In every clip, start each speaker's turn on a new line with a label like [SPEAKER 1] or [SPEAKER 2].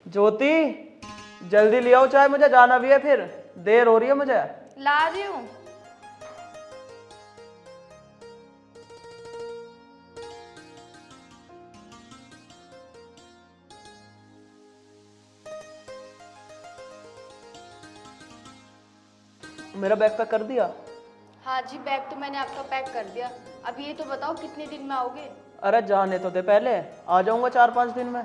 [SPEAKER 1] ज्योति, जल्दी ले आओ चाय, मुझे जाना भी है, फिर देर हो रही है मुझे।
[SPEAKER 2] ला रही हूँ।
[SPEAKER 1] मेरा बैग पैक कर दिया?
[SPEAKER 2] हाँ जी, बैग तो मैंने आपका पैक कर दिया। अब ये तो बताओ कितने दिन में आओगे?
[SPEAKER 1] अरे जाने तो दे, पहले आ जाऊंगा 4-5 दिन में।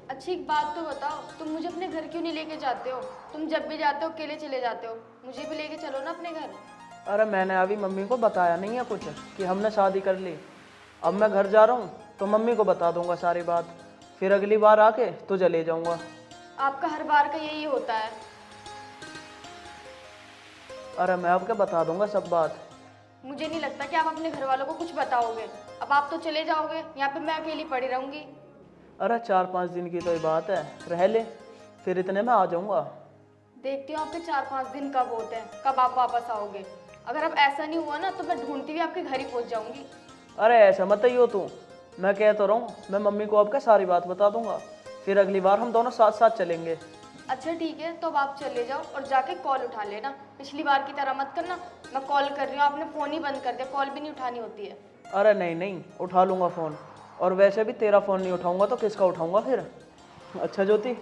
[SPEAKER 2] अच्छी एक बात तो बताओ, तुम मुझे अपने घर क्यों नहीं लेके जाते हो? तुम जब भी जाते हो अकेले चले जाते हो, मुझे भी लेके चलो ना अपने घर।
[SPEAKER 1] अरे मैंने अभी मम्मी को बताया नहीं है कुछ कि हमने शादी कर ली। अब मैं घर जा रहा हूँ तो मम्मी को बता दूंगा सारी बात, फिर अगली बार आके तुझे ले जाऊंगा।
[SPEAKER 2] आपका हर बार का यही होता है।
[SPEAKER 1] अरे मैं अब क्या बता दूंगा सब बात।
[SPEAKER 2] मुझे नहीं लगता कि आप अपने घर वालों को कुछ बताओगे। अब आप तो चले जाओगे, यहाँ पे मैं अकेली पड़ी रहूंगी।
[SPEAKER 1] अरे 4-5 दिन की तो ये बात है, रह ले, फिर इतने में आ जाऊंगा।
[SPEAKER 2] देखती हूँ आपके 4-5 दिन कब होते हैं, कब आप वापस आओगे। अगर अब ऐसा नहीं हुआ ना तो मैं ढूंढती हुई आपके घर ही पहुँच जाऊंगी।
[SPEAKER 1] अरे ऐसा मत ही हो तू, मैं कह तो रहा हूँ, मैं मम्मी को अब क्या सारी बात बता दूंगा, फिर अगली बार हम दोनों साथ साथ चलेंगे।
[SPEAKER 2] अच्छा ठीक है, तो अब आप चले जाओ और जाके कॉल उठा लेना। पिछली बार की तरह मत करना, मैं कॉल कर रही हूँ आपने फ़ोन ही बंद कर दिया, कॉल भी नहीं उठानी होती है।
[SPEAKER 1] अरे नहीं नहीं, उठा लूंगा फ़ोन, और वैसे भी तेरा फ़ोन नहीं उठाऊंगा तो किसका उठाऊंगा फिर। अच्छा ज्योति,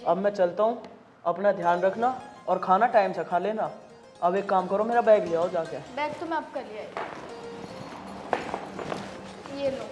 [SPEAKER 1] अब मैं चलता हूँ, अपना ध्यान रखना और खाना टाइम से खा लेना। अब एक काम करो, मेरा बैग ले आओ जाके।
[SPEAKER 2] बैग तो मैं आपका ले आई, ये लो।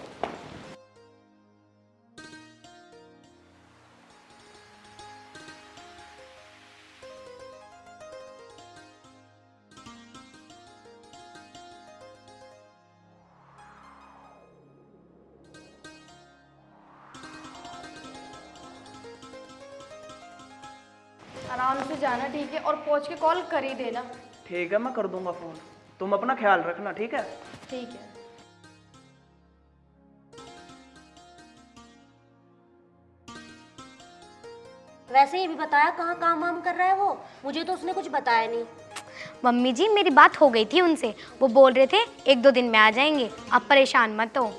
[SPEAKER 2] आराम से जाना ठीक है, और पहुँच के कॉल कर ही देना।
[SPEAKER 1] ठीक है, मैं कर दूंगा फ़ोन, तुम अपना ख्याल रखना, ठीक है?
[SPEAKER 2] ठीक है।
[SPEAKER 3] वैसे ये भी बताया कहाँ काम वाम कर रहा है वो? मुझे तो उसने कुछ बताया नहीं।
[SPEAKER 4] मम्मी जी, मेरी बात हो गई थी उनसे, वो बोल रहे थे 1-2 दिन में आ जाएंगे, आप परेशान मत हो।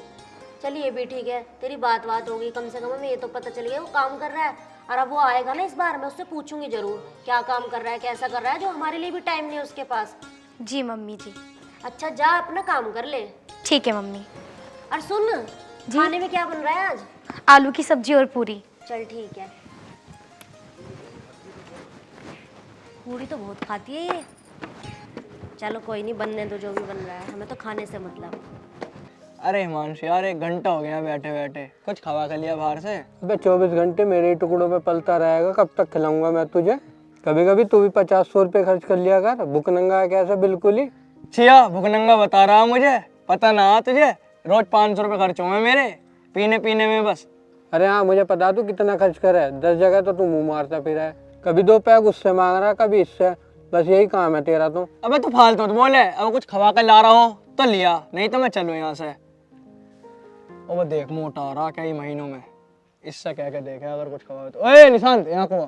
[SPEAKER 3] चलिए भी ठीक है, तेरी बात होगी, कम से कम हमें ये तो पता चल गया वो काम कर रहा है। और अब वो आएगा ना इस बार, मैं उससे पूछूंगी जरूर क्या काम कर रहा है, कैसा कर रहा है, जो हमारे लिए भी टाइम नहीं है उसके पास।
[SPEAKER 4] जी मम्मी जी।
[SPEAKER 3] अच्छा जा अपना काम कर ले।
[SPEAKER 4] ठीक है मम्मी।
[SPEAKER 3] और सुन, खाने में क्या बन रहा है आज?
[SPEAKER 4] आलू की सब्जी और पूरी।
[SPEAKER 3] चल ठीक है। पूरी तो बहुत खाती है ये। चलो कोई नहीं, बनने दो जो भी बन रहा है, हमें तो खाने से मतलब।
[SPEAKER 5] अरे हिमांशु यार, 1 घंटा हो गया बैठे बैठे, कुछ खवा कर लिया बाहर से?
[SPEAKER 6] अबे 24 घंटे मेरे ही टुकड़ों पे पलता रहेगा, कब तक खिलाऊंगा मैं तुझे? कभी कभी तू भी 50-100 रुपये खर्च कर लिया कर, भुखनंगा है कैसे बिल्कुल ही।
[SPEAKER 5] छिया भुखनंगा बता रहा मुझे, पता ना तुझे? रोज 500 रुपये खर्च हुए मेरे पीने पीने में बस।
[SPEAKER 6] अरे हाँ मुझे पता तू कितना खर्च कर है, 10 जगह तो तू मुंह मारता फिर है, कभी 2 पैग उससे मांग रहा, कभी इससे, बस यही काम है तेरा तो।
[SPEAKER 5] अबे तू फालतू मत बोले, अब कुछ खवा कर ला रहा हो तो लिया, नहीं तो मैं चलूँ यहाँ से। ओ वो देख मोटा आ रहा कई महीनों में, इससे कह के देखे अगर कुछ खवा तो। ओए निशांत यहाँ को।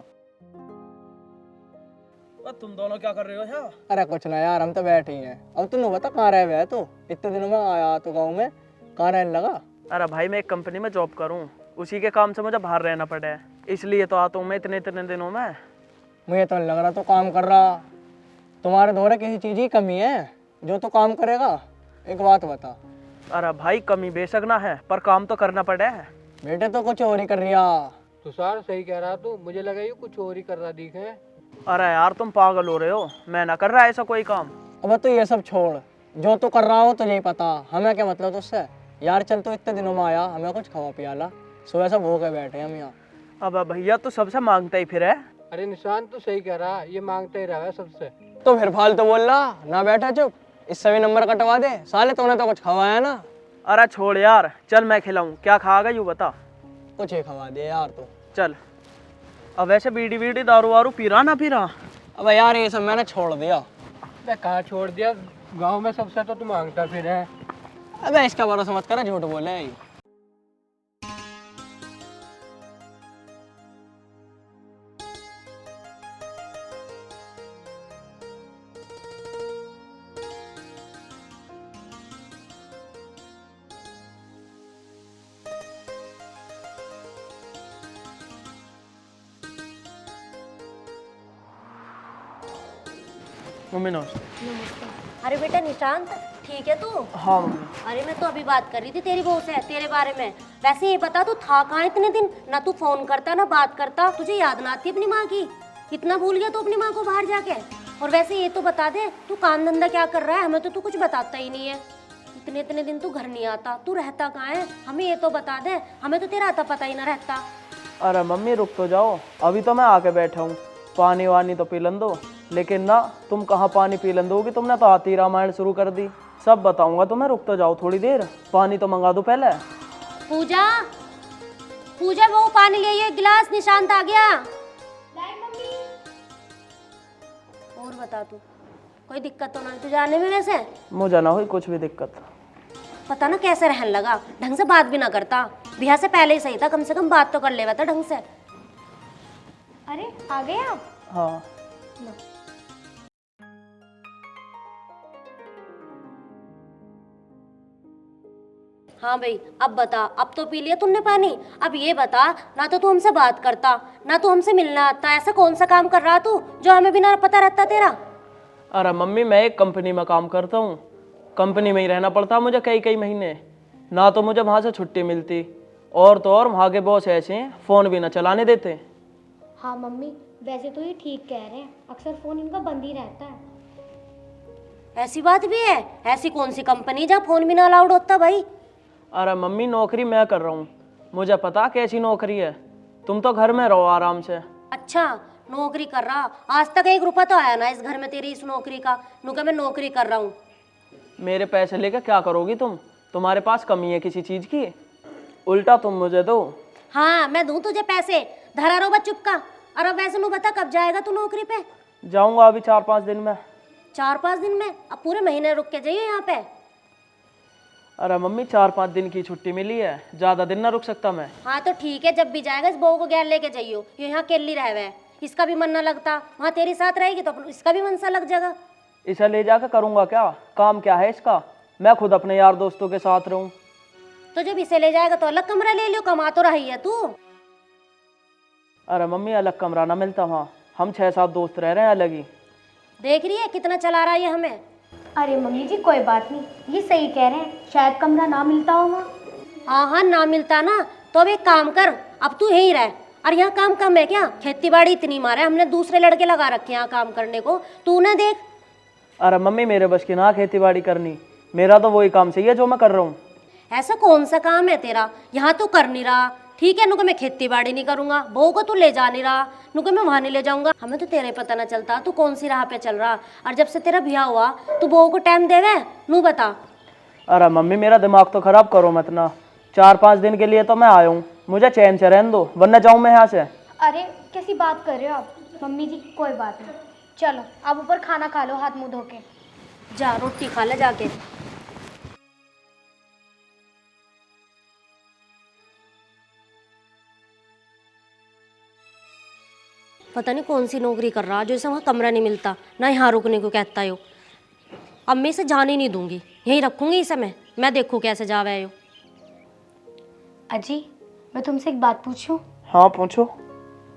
[SPEAKER 1] तुम दोनों क्या कर रहे हो यहाँ?
[SPEAKER 5] अरे कुछ ना यार, हम तो बैठे ही हैं। अब तुम बता कहाँ रह गए? तो इतने दिनों में आया तो गाँव में, कहाँ रहने लगा?
[SPEAKER 1] अरे भाई मैं एक कंपनी में जॉब करूँ, उसी के काम से मुझे बाहर रहना पड़ा है, इसलिए तो आता हूँ मैं इतने इतने दिनों में।
[SPEAKER 5] मुझे तो नहीं लग रहा तो काम कर रहा, तुम्हारे दौरे किसी चीज़ की कमी है जो तो काम करेगा। एक बात बता।
[SPEAKER 1] अरे भाई कमी बेशक ना है, पर काम तो करना पड़ा है।
[SPEAKER 5] बेटे तो कुछ और ही कर रिया।
[SPEAKER 6] तुषार सही कह रहा तू, मुझे लगा ये कुछ और ही कर रहा दिखे।
[SPEAKER 1] अरे यार तुम पागल हो रहे हो, मैं ना कर रहा ऐसा कोई काम।
[SPEAKER 5] अब तो ये सब छोड़, जो तू कर रहा हो तुझे ही पता, हमें क्या मतलब तुझसे? यार चल तो इतने दिनों में आया, हमें कुछ खवा पियाला, सुबह से भूखे बैठे हम यहाँ।
[SPEAKER 1] अब भैया तू सबसे मांगता ही फिर है।
[SPEAKER 6] अरे निशान तू सही कह रहा, ये मांगता ही रहा है सबसे।
[SPEAKER 5] तो फिर फालतू बोल रहा ना, बैठा चुप, इससे भी नंबर कटवा दे साले, तूने तो कुछ खवाया ना।
[SPEAKER 1] अरे छोड़ यार, चल मैं खिलाऊं, क्या खाएगा यूँ बता।
[SPEAKER 5] कुछ ही खवा दे यार तू।
[SPEAKER 1] चल। अब वैसे बीड़ी बीड़ी दारू वारू पी रहा ना पी रहा?
[SPEAKER 5] अब यार ये सब मैंने छोड़ दिया।
[SPEAKER 6] मैं कहाँ छोड़ दिया, गाँव में सबसे तो तू मांगता फिर है।
[SPEAKER 5] अबे इसका भरोसा मत कर, झूठ बोले।
[SPEAKER 1] मम्मी नमस्ते।
[SPEAKER 3] नमस्ते। अरे बेटा निशांत, ठीक है तू?
[SPEAKER 1] हाँ मम्मी।
[SPEAKER 3] अरे मैं तो अभी बात कर रही थी तेरी बहू से तेरे बारे में। वैसे ये बता, तू था कहाँ इतने दिन? ना तू फोन करता ना बात करता, तुझे याद ना आती अपनी माँ की? इतना भूल गया तू अपनी माँ को बाहर जाके? और वैसे ये तो बता दे, तू काम धंधा क्या कर रहा है? हमें तो तू कुछ बताता ही नहीं है। इतने इतने दिन तू घर नहीं आता, तू रहता कहाँ है? हमें ये तो बता दे, हमें तो तेरा आता पता ही ना रहता।
[SPEAKER 1] अरे मम्मी रुक तो जाओ, अभी तो मैं आके बैठा हूँ, पानी वानी तो पी लन दो। लेकिन ना, तुम कहाँ पानी पी लन दोगी? तुमने तो आती रामायण शुरू कर दी। सब बताऊंगा तुम्हें, रुक तो जाओ थोड़ी देर, पानी तो मंगा दो पहले।
[SPEAKER 3] पूजा, पूजा वो पानी ले आइए, एक गिलास। निशांत आ गया। और बता तू, कोई दिक्कत तो नहीं तुझे आने में? वैसे
[SPEAKER 1] मुझे ना हुई कुछ भी दिक्कत।
[SPEAKER 3] पता ना कैसे रहने लगा, ढंग से बात भी ना करता। ब्याह से पहले ही सही था, कम से कम बात तो कर लेवा था ढंग से।
[SPEAKER 4] अरे आ गए आप?
[SPEAKER 1] हाँ
[SPEAKER 3] हाँ भाई, अब बता, अब तो पी लिया तुमने पानी। अब ये बता, ना तो तू हमसे बात करता, ना तू हमसे मिलना आता। ऐसा कौन सा काम कर रहा तू जो हमें बिना पता रहता तेरा?
[SPEAKER 1] अरे मम्मी, मैं एक कंपनी में काम करता हूँ, कंपनी में ही रहना पड़ता मुझे कई कई महीने। ना तो मुझे वहाँ से छुट्टी मिलती, और तो और वहाँ के बॉस ऐसे हैं, फ़ोन भी ना चलाने देते।
[SPEAKER 4] हाँ मम्मी, वैसे तो ये ठीक कह रहे हैं, अक्सर फ़ोन इनका बंद ही रहता है।
[SPEAKER 3] ऐसी बात भी है? ऐसी कौन सी कंपनी जहाँ फोन भी ना अलाउड होता भाई?
[SPEAKER 1] अरे मम्मी, नौकरी मैं कर रहा हूँ, मुझे पता कैसी नौकरी है। तुम तो घर में रहो आराम से।
[SPEAKER 3] अच्छा, नौकरी कर रहा? आज तक 1 रुपया तो आया ना इस घर में तेरी इस नौकरी का। नुका मैं नौकरी कर रहा हूँ।
[SPEAKER 1] मेरे पैसे लेकर क्या करोगी तुम? तुम्हारे पास कमी है किसी चीज़ की? उल्टा तुम मुझे दो।
[SPEAKER 3] हाँ, मैं दूं तुझे पैसे, धरा रो बस चुप का। और अब वैसे नु बता, कब जाएगा तू नौकरी पे?
[SPEAKER 1] जाऊंगा अभी 4-5 दिन में।
[SPEAKER 3] 4-5 दिन में? अब पूरे महीने रुक के जाइए यहाँ पे।
[SPEAKER 1] अरे मम्मी, 4-5 दिन की छुट्टी मिली है, ज़्यादा दिन ना रुक सकता मैं।
[SPEAKER 3] हाँ तो ठीक है, जब भी जाएगा इस बहू को गैर लेके जाइयो। ये यहाँ अकेली रह है, इसका भी मन ना लगता। वहाँ तेरे साथ रहेगी तो इसका भी मन सा लग जाएगा।
[SPEAKER 1] इसे ले जाकर करूंगा क्या? काम क्या है इसका? मैं खुद अपने यार दोस्तों के साथ रहूं।
[SPEAKER 3] तो जब इसे ले जाएगा तो अलग कमरा ले लियो, कमा तो रही है तू।
[SPEAKER 1] अरे मम्मी, अलग कमरा ना मिलता वहाँ, हम 6-7 दोस्त रह रहे हैं अलग ही।
[SPEAKER 3] देख रही है कितना चला रहा है ये हमें।
[SPEAKER 4] अरे मम्मी जी कोई बात नहीं, ये सही कह रहे हैं, शायद कमरा ना मिलता हो वहाँ।
[SPEAKER 3] हाँ हाँ, ना मिलता ना तो अब एक काम कर, अब तू यहीं रह। और यहाँ काम कम है क्या? खेती बाड़ी इतनी मारा है, हमने दूसरे लड़के लगा रखे हैं यहाँ काम करने को, तू ना देख।
[SPEAKER 1] अरे मम्मी, मेरे बस की ना खेती बाड़ी करनी, मेरा तो वही काम सही है जो मैं कर रहा हूँ।
[SPEAKER 3] ऐसा कौन सा काम है तेरा? यहाँ तो कर नहीं रहा, ठीक है। नुको मैं खेती बाड़ी नहीं करूंगा, बहू को तू ले जा नहीं रहा, नुको मैं वहां नहीं ले जाऊंगा। हमें तो तेरे पता ना चलता तू कौन सी राह पे चल रहा। और जब से तेरा ब्याह हुआ तू बहू को टाइम देवे नू बता।
[SPEAKER 1] अरे मम्मी, मेरा दिमाग तो खराब करो मत ना। 4-5 दिन के लिए तो मैं आया हूँ, मुझे चैन से रहने दो, वरना जाऊँ मैं यहाँ से।
[SPEAKER 4] अरे कैसी बात कर रहे हो आप? मम्मी जी कोई बात नहीं, चलो आप ऊपर खाना खा लो हाथ मुंह धो के।
[SPEAKER 3] जा रोटी खा ले जाके। पता नहीं कौन सी नौकरी कर रहा जो इसे वहाँ कमरा नहीं मिलता, ना यहाँ रुकने को कहता है। अब मैं इसे जाने नहीं दूंगी, यहीं रखूंगी इसे मैं देखूँ कैसे जावे यो।
[SPEAKER 4] अजी, मैं तुमसे एक बात पूछूं?
[SPEAKER 1] हाँ पूछो।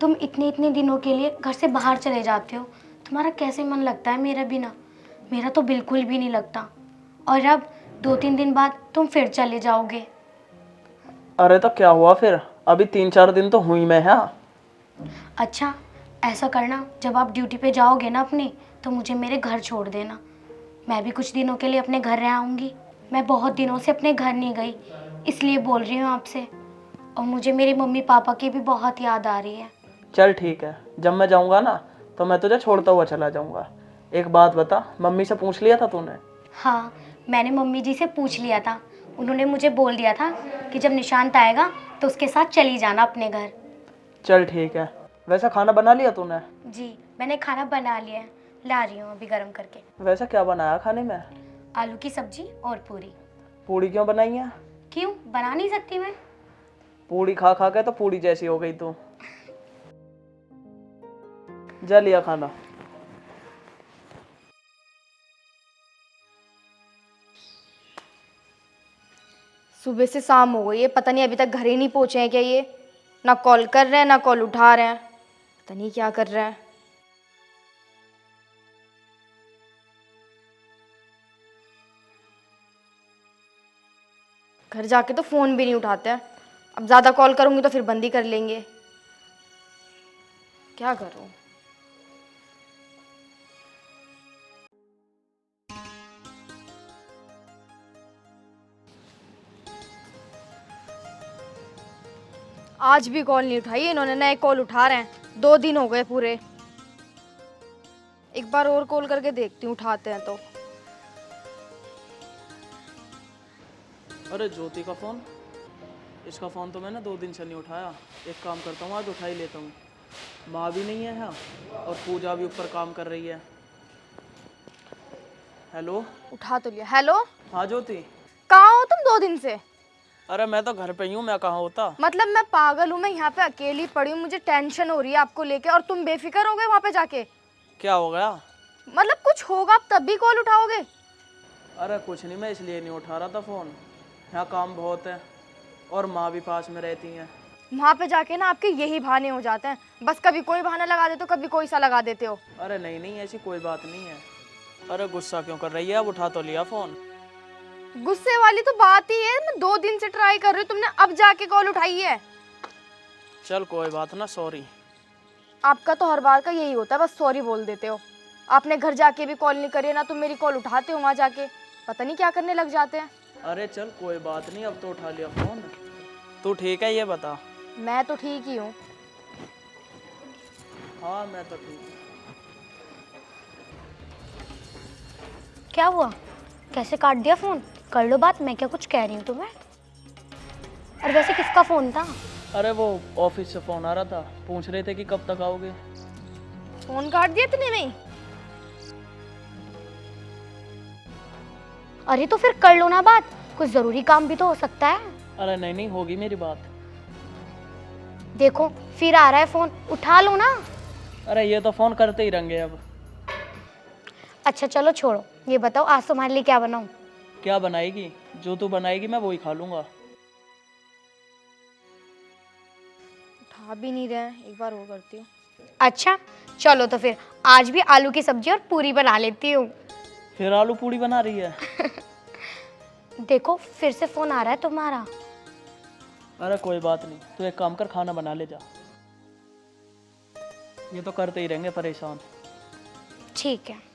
[SPEAKER 4] तुम इतने इतने दिनों के लिए घर से बाहर चले जाते हो, तुम्हारा कैसे मन लगता है मेरे बिना? मेरा तो बिल्कुल भी नहीं लगता। और अब 2-3 दिन बाद तुम फिर चले जाओगे।
[SPEAKER 1] अरे तो क्या हुआ फिर, अभी 3-4 दिन तो हुई मैं। हाँ
[SPEAKER 4] अच्छा, ऐसा करना, जब आप ड्यूटी पे जाओगे ना अपने, तो मुझे मेरे घर छोड़ देना। मैं भी कुछ दिनों के लिए अपने घर रह आऊँगी। मैं बहुत दिनों से अपने घर नहीं गई, इसलिए बोल रही हूँ आपसे। और मुझे मेरे मम्मी पापा की भी बहुत याद आ रही है।
[SPEAKER 1] चल ठीक है, जब मैं जाऊँगा ना तो मैं तुझे छोड़ता हुआ चला जाऊँगा। एक बात बता, मम्मी से पूछ लिया था तूने?
[SPEAKER 4] हाँ, मैंने मम्मी जी से पूछ लिया था। उन्होंने मुझे बोल दिया था कि जब निशांत आएगा तो उसके साथ चली जाना अपने घर।
[SPEAKER 1] चल ठीक है। वैसे खाना बना लिया तूने?
[SPEAKER 4] जी, मैंने खाना बना लिया है, ला रही हूँ अभी गर्म करके।
[SPEAKER 1] वैसे क्या बनाया खाने में?
[SPEAKER 4] आलू की सब्जी और पूरी।
[SPEAKER 1] पूड़ी क्यों बनाई है?
[SPEAKER 4] क्यों, बना नहीं सकती मैं?
[SPEAKER 1] पूड़ी खा खा के तो पूड़ी जैसी हो गई तू। जा लिया खाना।
[SPEAKER 2] सुबह से शाम हो गई है, पता नहीं अभी तक घर ही नहीं पहुंचे हैं क्या ये? ना कॉल कर रहे हैं ना कॉल उठा रहे हैं, पता नहीं क्या कर रहे हैं। घर जाके तो फ़ोन भी नहीं उठाते हैं। अब ज़्यादा कॉल करूँगी तो फिर बंद ही कर लेंगे। क्या करूँ? आज भी कॉल नहीं उठाई इन्होंने, नए कॉल उठा रहे हैं। 2 दिन हो गए पूरे। एक बार और कॉल करके देखती हूँ उठाते हैं तो।
[SPEAKER 1] अरे ज्योति का फ़ोन, इसका फ़ोन तो मैंने 2 दिन से नहीं उठाया। एक काम करता हूँ, आज उठा ही लेता हूँ। माँ भी नहीं है यहाँ और पूजा भी ऊपर काम कर रही है। हेलो।
[SPEAKER 2] उठा तो लिया। हेलो,
[SPEAKER 1] हाँ ज्योति।
[SPEAKER 2] कहाँ हो तुम 2 दिन से?
[SPEAKER 1] अरे मैं तो घर पे ही हूँ, मैं कहाँ होता।
[SPEAKER 2] मतलब मैं पागल हूँ, मैं यहाँ पे अकेली पड़ी हूँ, मुझे टेंशन हो रही है आपको लेके, और तुम बेफिक्र हो गए वहाँ पे जाके।
[SPEAKER 1] क्या हो गया?
[SPEAKER 2] मतलब कुछ होगा आप तब भी कॉल उठाओगे?
[SPEAKER 1] अरे कुछ नहीं, मैं इसलिए नहीं उठा रहा था फ़ोन। यहाँ काम बहुत है और माँ भी पास में रहती हैं।
[SPEAKER 2] वहाँ पे जाके ना आपके यही बहाने हो जाते हैं, बस कभी कोई बहाना लगा देते हो, कभी कोई सा लगा देते हो।
[SPEAKER 1] अरे नहीं नहीं, ऐसी कोई बात नहीं है। अरे गुस्सा क्यों कर रही है? अब उठा तो लिया फ़ोन।
[SPEAKER 2] गुस्से वाली तो बात ही है, मैं 2 दिन से ट्राई कर रही हूँ, तुमने अब जाके कॉल उठाई है।
[SPEAKER 1] चल कोई बात ना, सॉरी।
[SPEAKER 2] आपका तो हर बार का यही होता है, बस सॉरी बोल देते हो। आपने घर जाके भी कॉल नहीं करी है ना, तुम मेरी कॉल उठाते हो वहाँ जाके, पता नहीं क्या करने लग जाते हैं।
[SPEAKER 1] अरे चल कोई बात नहीं, अब तो उठा लिया फ़ोन। तू ठीक है ये बता?
[SPEAKER 2] मैं तो ठीक ही हूँ।
[SPEAKER 1] हाँ मैं तो ठीक हूँ।
[SPEAKER 4] क्या हुआ? कैसे काट दिया फ़ोन? कर लो बात, मैं क्या कुछ कह रही हूँ तुम्हें? और वैसे किसका फ़ोन था?
[SPEAKER 1] अरे वो ऑफिस से फ़ोन आ रहा था, पूछ रहे थे कि कब तक आओगे।
[SPEAKER 2] फोन काट दिया इतने में ही?
[SPEAKER 4] अरे तो फिर कर लो ना बात, कुछ ज़रूरी काम भी तो हो सकता है।
[SPEAKER 1] अरे नहीं नहीं, होगी मेरी बात।
[SPEAKER 4] देखो फिर आ रहा है फ़ोन, उठा लो ना।
[SPEAKER 1] अरे ये तो फ़ोन करते ही रहेंगे अब।
[SPEAKER 4] अच्छा चलो छोड़ो, ये बताओ आज तुम्हारे लिए क्या बनाऊँ?
[SPEAKER 1] क्या बनाएगी? जो तू बनाएगी मैं वही खा लूँगा।
[SPEAKER 2] उठा भी नहीं रहे हैं, एक बार और करती हूँ।
[SPEAKER 4] अच्छा चलो तो फिर आज भी आलू की सब्जी और पूरी बना लेती हूँ।
[SPEAKER 1] फिर आलू पूड़ी बना रही है?
[SPEAKER 4] देखो फिर से फ़ोन आ रहा है तुम्हारा।
[SPEAKER 1] अरे कोई बात नहीं, तू एक काम कर, खाना बना ले जा। ये तो करते ही रहेंगे परेशान।
[SPEAKER 4] ठीक है।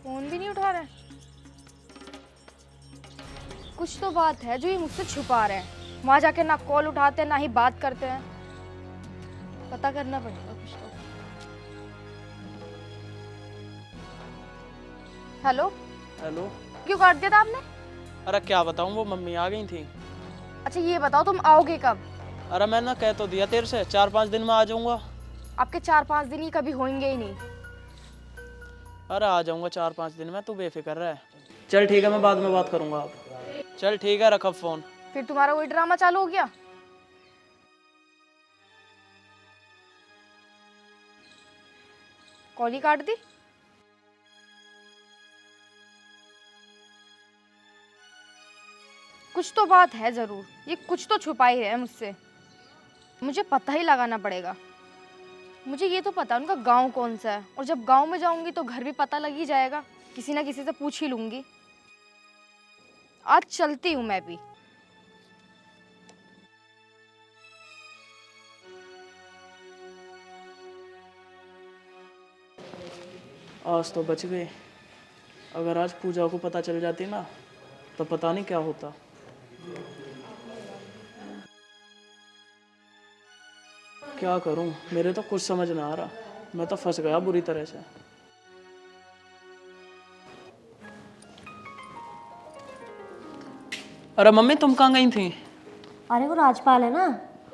[SPEAKER 2] फोन भी नहीं उठा रहे। कुछ तो बात है जो ये मुझसे छुपा रहे हैं। वहां जाके ना कॉल उठाते हैं ना ही बात करते हैं। पता करना पड़ेगा कुछ तो। हेलो।
[SPEAKER 1] हेलो।
[SPEAKER 2] क्यों काट दिया था आपने?
[SPEAKER 1] अरे क्या बताऊँ, वो मम्मी आ गई थी।
[SPEAKER 2] अच्छा ये बताओ तुम आओगे कब?
[SPEAKER 1] अरे मैंने कह तो दिया तेरे से, 4-5 दिन में आ जाऊँगा।
[SPEAKER 2] आपके 4-5 दिन ही कभी होंगे ही नहीं।
[SPEAKER 1] अरे आ जाऊँगा 4-5 दिन में, तू बेफिक्र रह। चल ठीक है, मैं बाद में बात करूँगा आप। चल ठीक है, रख अब फ़ोन।
[SPEAKER 2] फिर तुम्हारा वही ड्रामा चालू हो गया। कॉल ही काट दी। कुछ तो बात है जरूर, ये कुछ तो छुपा ही है मुझसे। मुझे पता ही लगाना पड़ेगा। मुझे ये तो पता है उनका गांव कौन सा है, और जब गांव में जाऊंगी तो घर भी पता लग ही जाएगा। किसी ना किसी से पूछ ही लूंगी। आज चलती हूँ मैं भी।
[SPEAKER 1] आज तो बच गए। अगर आज पूजा को पता चल जाती ना तो पता नहीं क्या होता। क्या करूं, मेरे तो कुछ समझ ना आ रहा। मैं तो फंस गया बुरी तरह से। अरे मम्मी तुम कहाँ गई थी?
[SPEAKER 3] अरे वो राजपाल है ना,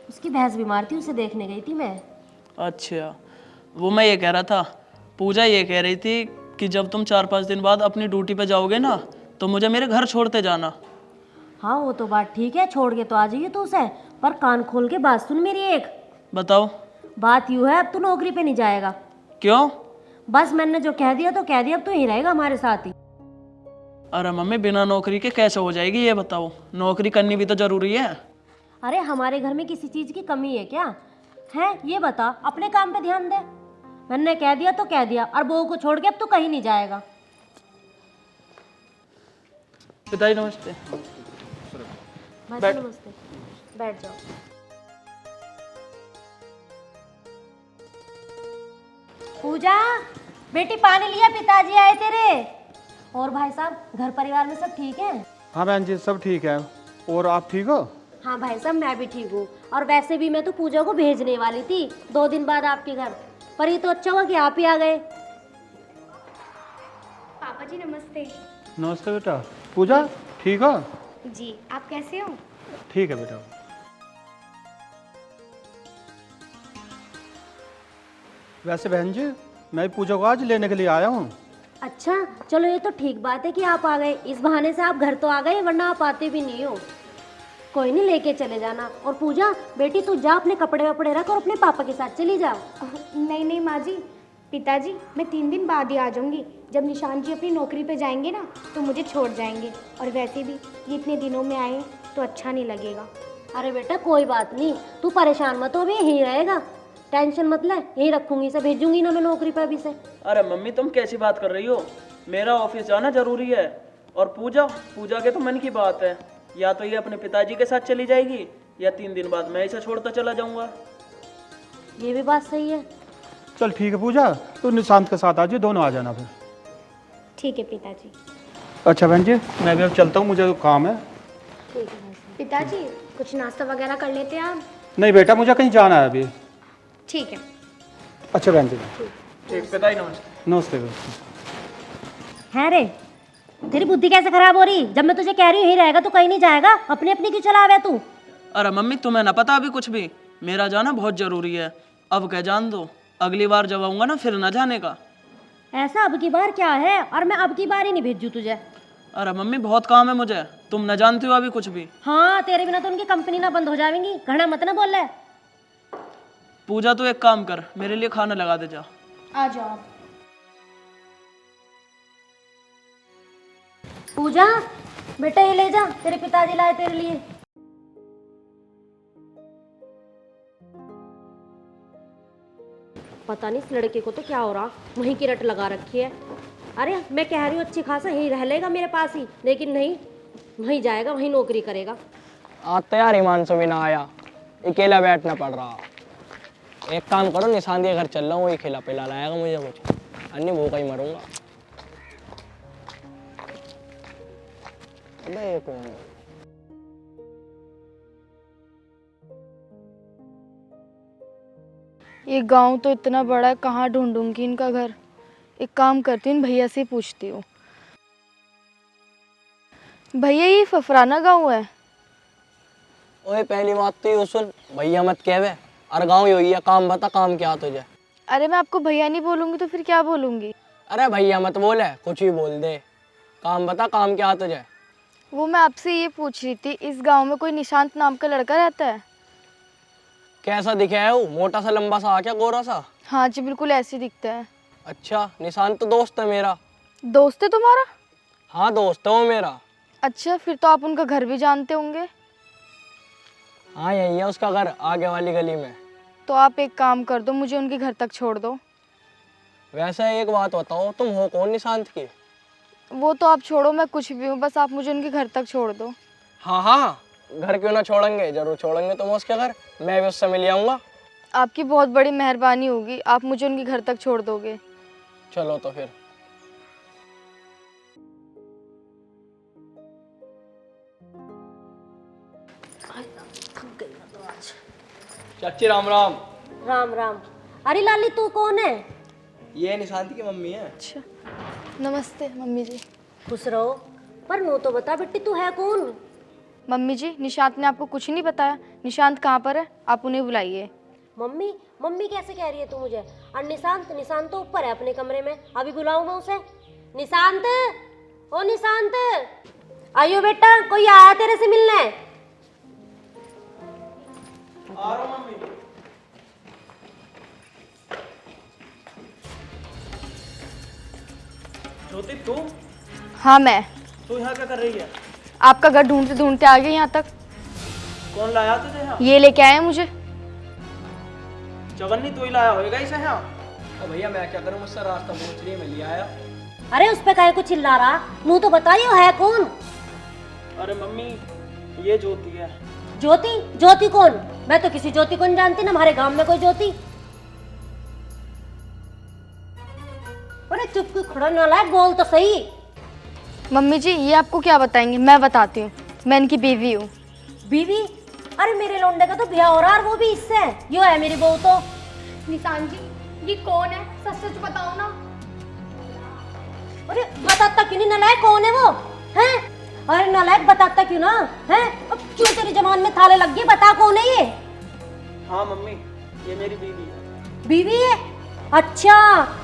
[SPEAKER 3] उसकी भैंस बीमार थी, उसे देखने गई थी मैं।
[SPEAKER 1] अच्छा, वो मैं ये कह रहा था, पूजा ये कह रही थी कि जब तुम 4-5 दिन बाद अपनी ड्यूटी पे जाओगे ना तो मुझे मेरे घर छोड़ते जाना।
[SPEAKER 3] हाँ वो तो बात ठीक है, छोड़ के तो आ जाइए तो उसे, पर कान खोल के बात सुन मेरी एक।
[SPEAKER 1] बताओ।
[SPEAKER 3] बात यूँ है, अब तू नौकरी पे नहीं जाएगा।
[SPEAKER 1] क्यों?
[SPEAKER 3] बस मैंने जो कह दिया तो कह दिया, अब तो यहीं रहेगा हमारे साथ ही।
[SPEAKER 1] अरे मम्मी बिना नौकरी के कैसे हो जाएगी ये बताओ, नौकरी करनी भी तो जरूरी है।
[SPEAKER 3] अरे हमारे घर में किसी चीज की कमी है क्या? है ये बता, अपने काम पे ध्यान दे। मैंने कह दिया तो कह दिया, और बहू को छोड़ के अब तू कहीं नहीं जाएगा।
[SPEAKER 1] पिताजी नमस्ते।
[SPEAKER 3] भाई नमस्ते, बैठ जाओ। पूजा बेटी पानी लिया, पिताजी आए तेरे। और भाई साहब घर परिवार में सब ठीक है?
[SPEAKER 7] हाँ बहन जी सब ठीक है। और आप ठीक हो?
[SPEAKER 3] हाँ भाई साहब मैं भी ठीक हूँ। और वैसे भी मैं तो पूजा को भेजने वाली थी 2 दिन बाद आपके घर, पर ये तो अच्छा हुआ कि आप ही आ गए।
[SPEAKER 4] पापा जी नमस्ते।
[SPEAKER 7] नमस्ते बेटा। पूजा ठीक हो?
[SPEAKER 4] जी आप कैसे हो?
[SPEAKER 7] ठीक है बेटा। वैसे बहन जी मैं पूजा को आज लेने के लिए आया हूँ।
[SPEAKER 3] अच्छा चलो ये तो ठीक बात है कि आप आ गए। इस बहाने से आप घर तो आ गए, वरना आप आते भी नहीं हो। कोई नहीं, लेके चले जाना। और पूजा बेटी तू जा, अपने कपड़े वपड़े रख और अपने पापा के साथ चली जा।
[SPEAKER 4] नहीं नहीं माँ जी, पिताजी मैं 3 दिन बाद ही आ जाऊंगी। जब निशांत जी अपनी नौकरी पे जाएंगे ना तो मुझे छोड़ जाएंगे, और वैसे भी ये इतने दिनों में आए तो अच्छा नहीं लगेगा।
[SPEAKER 3] अरे बेटा कोई बात नहीं, तू परेशान मत हो, अभी यहीं रहेगा, टेंशन मत ले। यहीं रखूंगी, इसे भेजूंगी ना मैं नौकरी पे अभी से।
[SPEAKER 1] अरे मम्मी तुम कैसी बात कर रही हो, मेरा ऑफिस जाना जरूरी है। और पूजा पूजा के तो मन की बात है, या तो ये अपने पिताजी के साथ चली जाएगी या 3 दिन बाद मैं इसे छोड़ता चला जाऊंगा।
[SPEAKER 3] ये भी बात सही है।
[SPEAKER 7] चल ठीक है पूजा, तो निशांत के साथ आ जाओ, दोनों आ जाना फिर।
[SPEAKER 4] ठीक है पिताजी।
[SPEAKER 7] अच्छा बहन जी मैं भी अब चलता हूँ, मुझे काम है।
[SPEAKER 3] ठीक है भाई साहब।
[SPEAKER 4] पिताजी कुछ नाश्ता वगैरह कर लेते हैं आप?
[SPEAKER 7] नहीं बेटा मुझे कहीं जाना है अभी।
[SPEAKER 4] ठीक है।
[SPEAKER 7] अच्छा बहन जी।
[SPEAKER 1] ठीक पिताजी नमस्ते।
[SPEAKER 7] नमस्ते बेटा।
[SPEAKER 3] है रे, तेरी बुद्धि कैसे खराब हो रही? जब मैं तुझे कह रही हूँ यहीं रहेगा तो कहीं नहीं जाएगा, अपनी अपनी क्यों चलावे तू?
[SPEAKER 1] अरे मम्मी तुम्हें ना पता अभी कुछ भी, मेरा जाना बहुत जरूरी है। अब क्या जान दो, अगली बार जब आऊंगा ना फिर ना जाने का।
[SPEAKER 3] ऐसा अब की बार क्या है? और मैं अब की बार ही नहीं भेजू तुझे।
[SPEAKER 1] अरे मम्मी बहुत काम है मुझे, तुम न जानती हो अभी कुछ भी।
[SPEAKER 3] हाँ तेरे बिना तो उनकी कंपनी ना बंद हो जाएगी, घना मत ना बोल रहा है।
[SPEAKER 1] पूजा तू एक काम कर, मेरे लिए खाना लगा दे जा।
[SPEAKER 4] आ जाओ आप।
[SPEAKER 3] पूजा बेटा ये ले जा, तेरे पिताजी लाए तेरे लिए। पता नहीं इस लड़के को तो क्या हो रहा, वहीं की रट लगा रखी है। अरे मैं कह रही हूँ अच्छी खासा यहीं रह लेगा मेरे पास ही, लेकिन नहीं, वहीं जाएगा, वहीं नौकरी करेगा।
[SPEAKER 5] आज तो यार हिमांशु भी ना आया, अकेला बैठना पड़ रहा। एक काम करो, निशांत के घर चल रहा हूँ, वही खिला पिला लाएगा मुझे कुछ, अन्य भूखा ही मरूंगा। अबे ये कौन है?
[SPEAKER 2] ये गांव तो इतना बड़ा है, कहाँ ढूंढूंगी इनका घर। एक काम करती हूँ, भैया से पूछती हूँ। भैया ये फफराना गांव है?
[SPEAKER 5] ओए पहली बात तो ये सुन, भैया मत कहवे, और गाँव ही है। काम बता, काम क्या तुझे?
[SPEAKER 2] अरे मैं आपको भैया नहीं बोलूंगी तो फिर क्या बोलूंगी?
[SPEAKER 5] अरे भैया मत बोले, कुछ ही बोल दे। काम बता, काम क्या तुझे?
[SPEAKER 2] वो मैं आपसे ये पूछ रही थी, इस गांव में कोई निशांत नाम का लड़का रहता है?
[SPEAKER 5] कैसा दिखे है वो? मोटा सा लंबा सा, क्या गोरा सा?
[SPEAKER 2] हाँ जी बिल्कुल ऐसे दिखता है।
[SPEAKER 5] अच्छा, निशांत तो दोस्त है मेरा।
[SPEAKER 2] दोस्त है तुम्हारा?
[SPEAKER 5] हाँ दोस्त है वो मेरा।
[SPEAKER 2] अच्छा फिर तो आप उनका घर भी जानते होंगे।
[SPEAKER 5] हाँ यही है उसका घर, आगे वाली गली में।
[SPEAKER 2] तो आप एक काम कर दो, मुझे उनके घर तक छोड़ दो।
[SPEAKER 5] वैसे एक बात बताओ, तुम हो कौन निशांत की?
[SPEAKER 2] वो तो आप छोड़ो, मैं कुछ भी हूँ, बस आप मुझे उनके घर तक छोड़ दो।
[SPEAKER 5] हाँ हाँ, घर क्यों ना छोड़ेंगे, जरूर छोड़ेंगे तुम उसके घर, मैं भी उससे मिल आऊंगा।
[SPEAKER 2] आपकी बहुत बड़ी मेहरबानी होगी, आप मुझे उनके घर तक छोड़ दोगे।
[SPEAKER 5] चलो तो फिर। चाची राम राम।
[SPEAKER 3] राम राम। अरे लाली तू कौन है?
[SPEAKER 5] ये निशांत की मम्मी है।
[SPEAKER 2] अच्छा नमस्ते मम्मी जी।
[SPEAKER 3] खुश रहो, पर नो तो बता बेटी तू है कौन?
[SPEAKER 2] मम्मी जी निशांत ने आपको कुछ नहीं बताया, निशांत कहाँ पर है, आप उन्हें बुलाइए।
[SPEAKER 3] मम्मी मम्मी कैसे कह रही है तू मुझे? और निशांत निशांत तो ऊपर है अपने कमरे में, अभी बुलाऊं मैं उसे? निशांत, ओ निशांत, आइयो बेटा, कोई आया तेरे से मिलने।
[SPEAKER 1] आ रहा हूं मम्मी। ज्योति तू?
[SPEAKER 2] हाँ मैं।
[SPEAKER 1] तू यहाँ क्या कर रही है?
[SPEAKER 2] आपका घर ढूंढते ढूंढते आ गए यहाँ तक।
[SPEAKER 1] कौन लाया तुझे यहाँ?
[SPEAKER 2] ये लेके आए हैं मुझे।
[SPEAKER 1] चवन्नी तू ही लाया होएगा इसे यहाँ।
[SPEAKER 5] ओ भैया मैं क्या करूँ, मुझसे रास्ता पूछ रही है, मैं लिया आया।
[SPEAKER 3] अरे उस पे काहे को चिल्ला रहा? मुंह तो बताइए है कौन?
[SPEAKER 1] अरे मम्मी ये ज्योति है।
[SPEAKER 3] ज्योति? ज्योति कौन? मैं तो किसी ज्योति को नहीं जानती ना, हमारे गांव में कोई ज्योति। अरे चुप क्यों खड़ा नालायक, बोल तो सही।
[SPEAKER 2] मम्मी जी ये आपको क्या बताएंगे, मैं बताती हूँ। मैं इनकी बीवी हूँ।
[SPEAKER 3] बीवी? अरे मेरे लौंडे का तो ब्याह हो रहा है और वो भी इससे। यो है मेरी बहू तो।
[SPEAKER 4] निशान जी ये कौन है, सच सच बताओ ना।
[SPEAKER 3] अरे बताता क्यों नहीं नालायक, कौन है वो? हैं? अरे नालायक बताता क्यों ना? हैं? अब क्यों तेरी जबान में थाले लग गए, बता कौन है ये?
[SPEAKER 1] हाँ मम्मी ये मेरी बीवी है।
[SPEAKER 3] बीवी है? अच्छा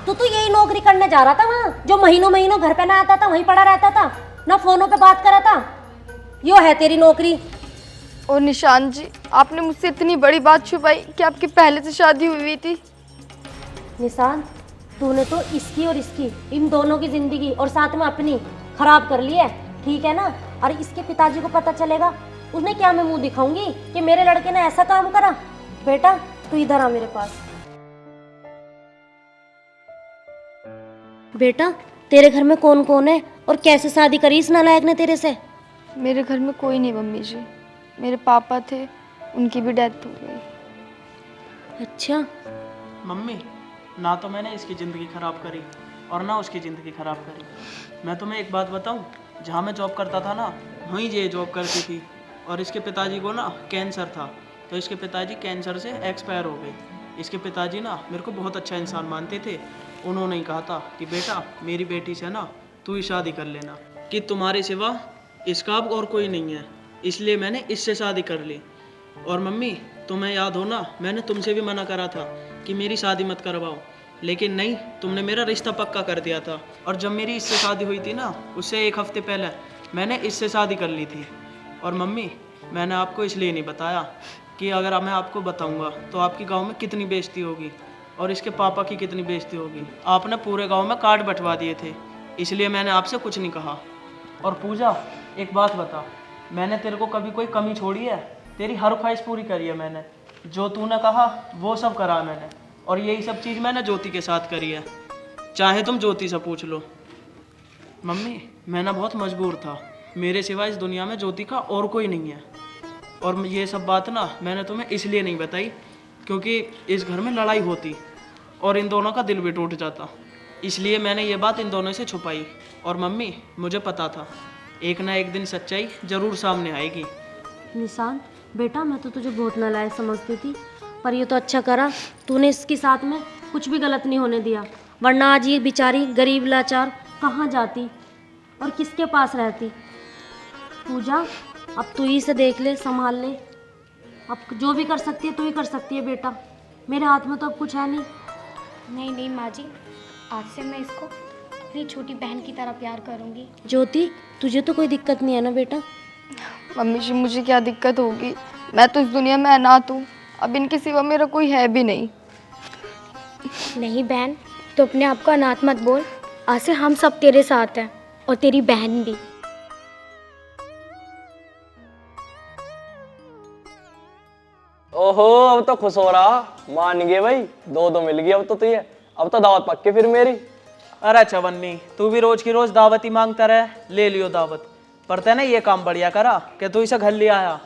[SPEAKER 3] तो यही नौकरी करने जा रहा था वहाँ, जो महीनों महीनों घर पे ना आता था, वहीं पड़ा रहता था ना, फोनों पे बात करा था। यो है तेरी नौकरी।
[SPEAKER 2] और निशान जी आपने मुझसे इतनी बड़ी बात छुपाई कि आपकी पहले से शादी हुई थी।
[SPEAKER 3] निशान तूने तो इसकी और इसकी, इन दोनों की जिंदगी और साथ में अपनी खराब कर ली है, ठीक है ना? और इसके पिताजी को पता चलेगा, उन्हें क्या मैं मुंह दिखाऊंगी कि मेरे लड़के ने ऐसा काम करा? बेटा तू इधर आ मेरे पास। बेटा तेरे घर में कौन कौन है और कैसे शादी करी इस नालायक ने तेरे से?
[SPEAKER 2] मेरे घर में कोई नहीं मम्मी जी, मेरे पापा थे, उनकी भी डेथ हो गई।
[SPEAKER 3] अच्छा
[SPEAKER 1] मम्मी ना तो मैंने इसकी ज़िंदगी ख़राब करी और ना उसकी ज़िंदगी ख़राब करी। मैं तुम्हें एक बात बताऊं, जहाँ मैं जॉब करता था ना वहीं ये जॉब करती थी, और इसके पिताजी को ना कैंसर था, तो इसके पिताजी कैंसर से एक्सपायर हो गए। इसके पिताजी ना मेरे को बहुत अच्छा इंसान मानते थे। उन्होंने ही कहा था कि बेटा मेरी बेटी से ना तू ही शादी कर लेना, कि तुम्हारे सिवा इसका अब और कोई नहीं है, इसलिए मैंने इससे शादी कर ली। और मम्मी तुम्हें याद हो ना, मैंने तुमसे भी मना करा था कि मेरी शादी मत करवाओ, लेकिन नहीं, तुमने मेरा रिश्ता पक्का कर दिया था। और जब मेरी इससे शादी हुई थी ना, उससे एक हफ्ते पहले मैंने इससे शादी कर ली थी। और मम्मी मैंने आपको इसलिए नहीं बताया कि अगर मैं आपको बताऊंगा तो आपकी गांव में कितनी बेइज्जती होगी और इसके पापा की कितनी बेइज्जती होगी। आपने पूरे गांव में कार्ड बंटवा दिए थे, इसलिए मैंने आपसे कुछ नहीं कहा। और पूजा एक बात बता, मैंने तेरे को कभी कोई कमी छोड़ी है? तेरी हर ख्वाहिश पूरी करी है मैंने, जो तूने कहा वो सब करा मैंने, और यही सब चीज़ मैंने ज्योति के साथ करी है, चाहे तुम ज्योति से पूछ लो। मम्मी मैं ना बहुत मजबूर था, मेरे सिवा इस दुनिया में ज्योति का और कोई नहीं है। और ये सब बात ना मैंने तुम्हें इसलिए नहीं बताई क्योंकि इस घर में लड़ाई होती और इन दोनों का दिल भी टूट जाता, इसलिए मैंने ये बात इन दोनों से छुपाई। और मम्मी मुझे पता था एक ना एक दिन सच्चाई ज़रूर सामने आएगी।
[SPEAKER 3] निशान बेटा मैं तो तुझे बहुत नालायक समझती थी, पर ये तो अच्छा करा तूने इसके साथ में कुछ भी गलत नहीं होने दिया, वरना आज ये बेचारी गरीब लाचार कहाँ जाती और किसके पास रहती। पूजा अब तू ही से देख ले, संभाल ले, अब जो भी कर सकती है तू ही कर सकती है बेटा, मेरे हाथ में तो अब कुछ है नहीं।
[SPEAKER 4] नहीं नहीं माँ जी, आज से मैं इसको अपनी छोटी बहन की तरह प्यार करूँगी।
[SPEAKER 3] ज्योति तुझे तो कोई दिक्कत नहीं है ना बेटा?
[SPEAKER 2] मम्मी जी मुझे क्या दिक्कत होगी, मैं तो इस दुनिया में अनाथ हूँ, अब इनके सिवा मेरा कोई है भी नहीं।
[SPEAKER 4] नहीं बहन, तो अपने आप को अनाथ मत बोल, आज से हम सब तेरे साथ हैं और तेरी बहन भी।
[SPEAKER 5] ओहो अब तो खुश हो रहा, मान गए भाई, दो मिल गई अब तो तुझे, अब तो दावत पक्की फिर मेरी।
[SPEAKER 1] अरे चवन्नी तू भी रोज की रोज दावत ही मांगता रहे, ले लियो दावत, पर तैने ये काम बढ़िया करा कि तू इसे घर ले आया।